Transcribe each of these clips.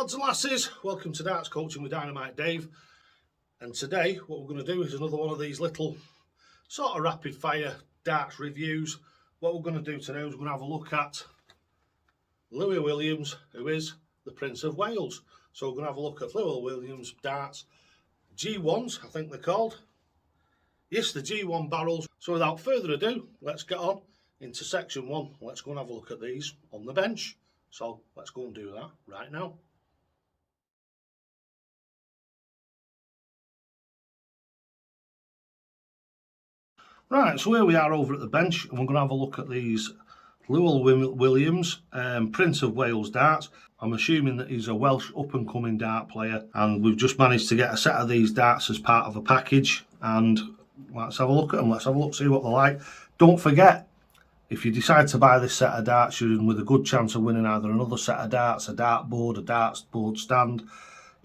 Lads and lasses, welcome to Darts Coaching with Dynamite Dave. And today what we're going to do is another one of these little sort of rapid fire darts reviews. What we're going to do today is we're going to have a look at Louis Williams, who is the Prince of Wales. So we're going to have a look at Louis Williams darts, G1s I think they're called. Yes, the G1 barrels. So without further ado, let's get on into section one. Let's go and have a look at these on the bench. So let's go and do that right now. Right, so here we are over at the bench, and we're going to have a look at these Louis Williams, Prince of Wales darts. I'm assuming that he's a Welsh up-and-coming dart player, and we've just managed to get a set of these darts as part of a package, and let's have a look at them. Let's have a look, see what they're like. Don't forget, if you decide to buy this set of darts, you're in with a good chance of winning either another set of darts, a dart board, a darts board stand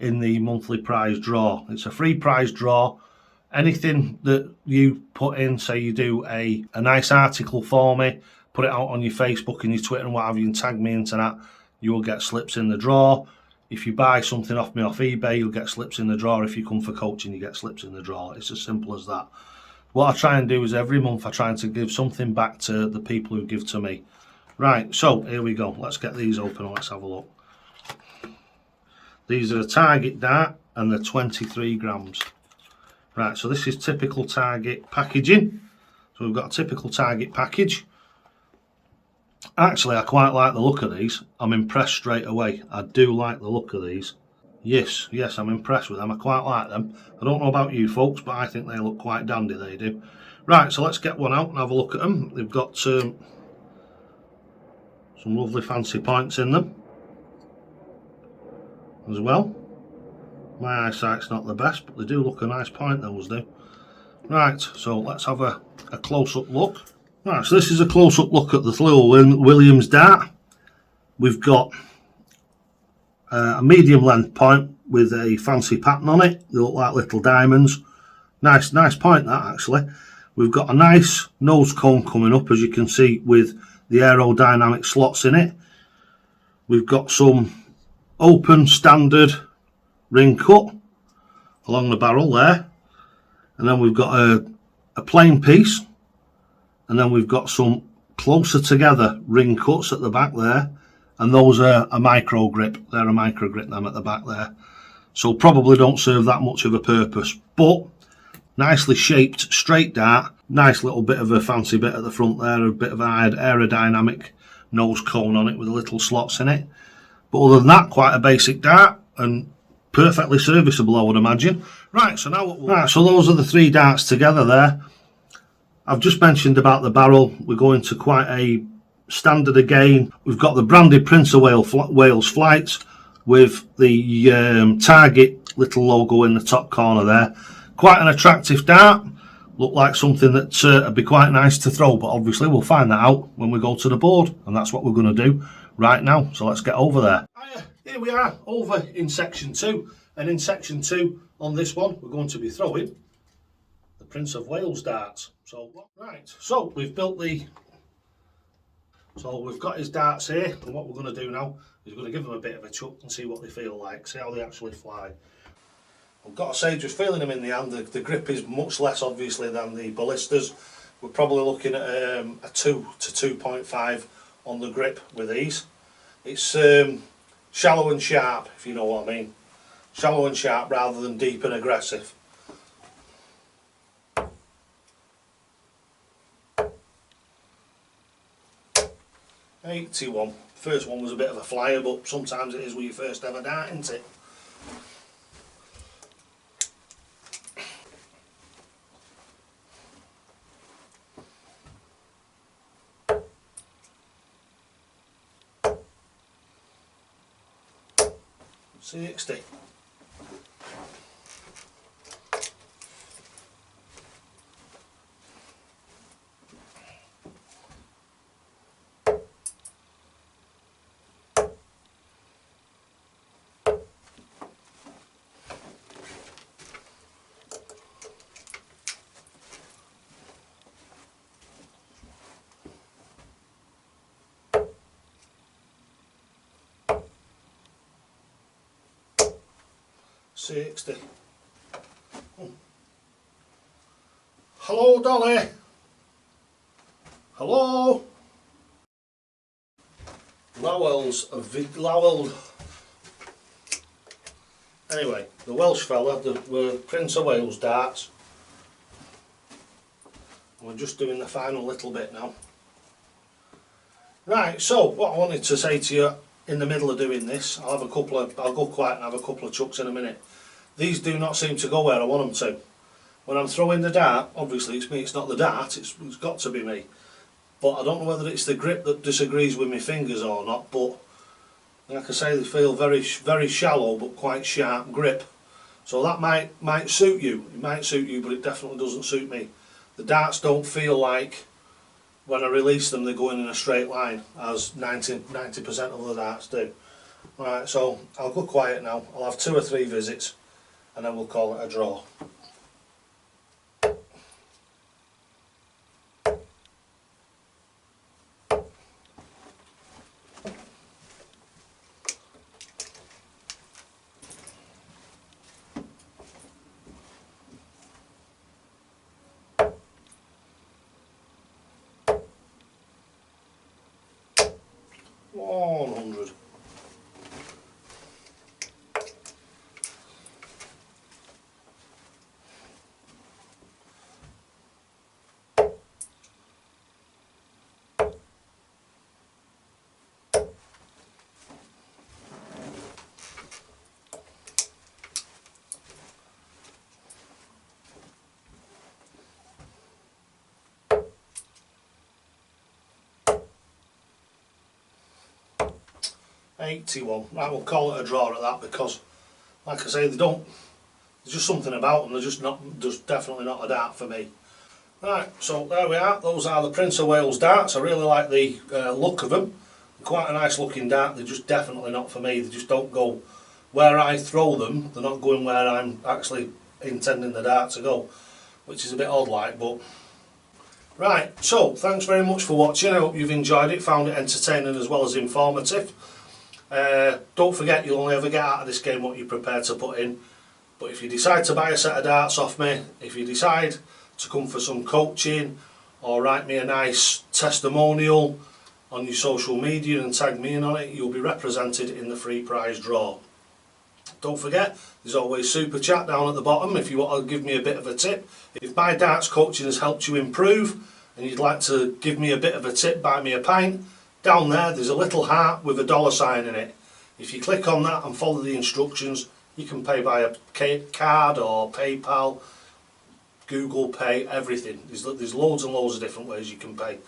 in the monthly prize draw. It's a free prize draw. Anything that you put in, say you do a nice article for me, put it out on your Facebook and your Twitter and what have you, and tag me into that, you will get slips in the draw. If you buy something off me off eBay, you'll get slips in the draw. If you come for coaching, you get slips in the draw. It's as simple as that. What I try and do is every month I try to give something back to the people who give to me. Right, so here we go. Let's get these open and let's have a look. These are a Target dart and they're 23 grams. Right, so this is typical Target packaging. So we've got a typical Target package. Actually, I quite like the look of these. I'm impressed straight away. I do like the look of these. Yes, I'm impressed with them. I quite like them. I don't know about you folks, but I think they look quite dandy, they do. Right, so let's get one out and have a look at them. They've got some lovely fancy points in them as well. My eyesight's not the best, but they do look a nice point, those do. Right, so let's have a close-up look. Right, so this is a close-up look at the Louis Williams dart. We've got a medium length point with a fancy pattern on it. They look like little diamonds. Nice point that, actually. We've got a nice nose cone coming up, as you can see, with the aerodynamic slots in it. We've got some open standard ring cut along the barrel there, and then we've got a plain piece, and then we've got some closer together ring cuts at the back there, and those are a micro grip. They're a micro grip, them at the back there, so probably don't serve that much of a purpose, but nicely shaped straight dart. Nice little bit of a fancy bit at the front there, a bit of an aerodynamic nose cone on it with little slots in it. But other than that, quite a basic dart and perfectly serviceable, I would imagine. Right, so now so those are the three darts together there. I've just mentioned about the barrel. We're going to quite a standard again. We've got the branded Prince of Wales flights with the Target little logo in the top corner there. Quite an attractive dart. Look like something that would be quite nice to throw, but obviously we'll find that out when we go to the board, and that's what we're going to do right now. So let's get over there. Here we are over in section 2, and in section 2 on this one we're going to be throwing the Prince of Wales darts. So right, so we've got his darts here, and what we're going to do now is we're going to give them a bit of a chuck and see what they feel like, see how they actually fly. I've got to say, just feeling them in the hand, the grip is much less obviously than the ballistas. We're probably looking at a 2 to 2.5 on the grip with these. It's shallow and sharp, if you know what I mean. Shallow and sharp rather than deep and aggressive. .81. First one was a bit of a flyer, but sometimes it is with your first ever dart, isn't it? .60. 60. Oh. Hello, Dolly. Hello. Lowell. Anyway, the Welsh fella, the Prince of Wales darts. We're just doing the final little bit now. Right, so what I wanted to say to you in the middle of doing this, I'll go quiet and have a couple of chucks in a minute. These do not seem to go where I want them to. When I'm throwing the dart, obviously it's me, it's not the dart, it's got to be me. But I don't know whether it's the grip that disagrees with my fingers or not, but like I say, they feel very shallow but quite sharp grip. So that might suit you, it might suit you, but it definitely doesn't suit me. The darts don't feel like, when I release them, they're going in a straight line, as 90% of the darts do. Right, so I'll go quiet now, I'll have 2 or 3 visits, and then we'll call it a draw. $81. Right, we'll call it a draw at that, because like I say, there's just something about them, they're just definitely not a dart for me. Right, so there we are, those are the Prince of Wales darts. I really like the look of them, quite a nice looking dart. They're just definitely not for me, they just don't go where I throw them, they're not going where I'm actually intending the dart to go, which is a bit odd like, but right, so thanks very much for watching. I hope you've enjoyed it, found it entertaining as well as informative. Don't forget, you'll only ever get out of this game what you're prepared to put in. But if you decide to buy a set of darts off me, if you decide to come for some coaching or write me a nice testimonial on your social media and tag me in on it, you'll be represented in the free prize draw. Don't forget, there's always super chat down at the bottom if you want to give me a bit of a tip. If my darts coaching has helped you improve and you'd like to give me a bit of a tip, buy me a pint, down there's a little heart with a $sign in it. If you click on that and follow the instructions, you can pay by a card or PayPal, Google Pay, everything. There's loads and loads of different ways you can pay.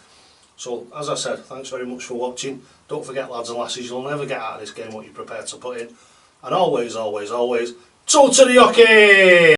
So as I said, thanks very much for watching. Don't forget, lads and lasses, you'll never get out of this game what you're prepared to put in. And always, always, always, to the hockey!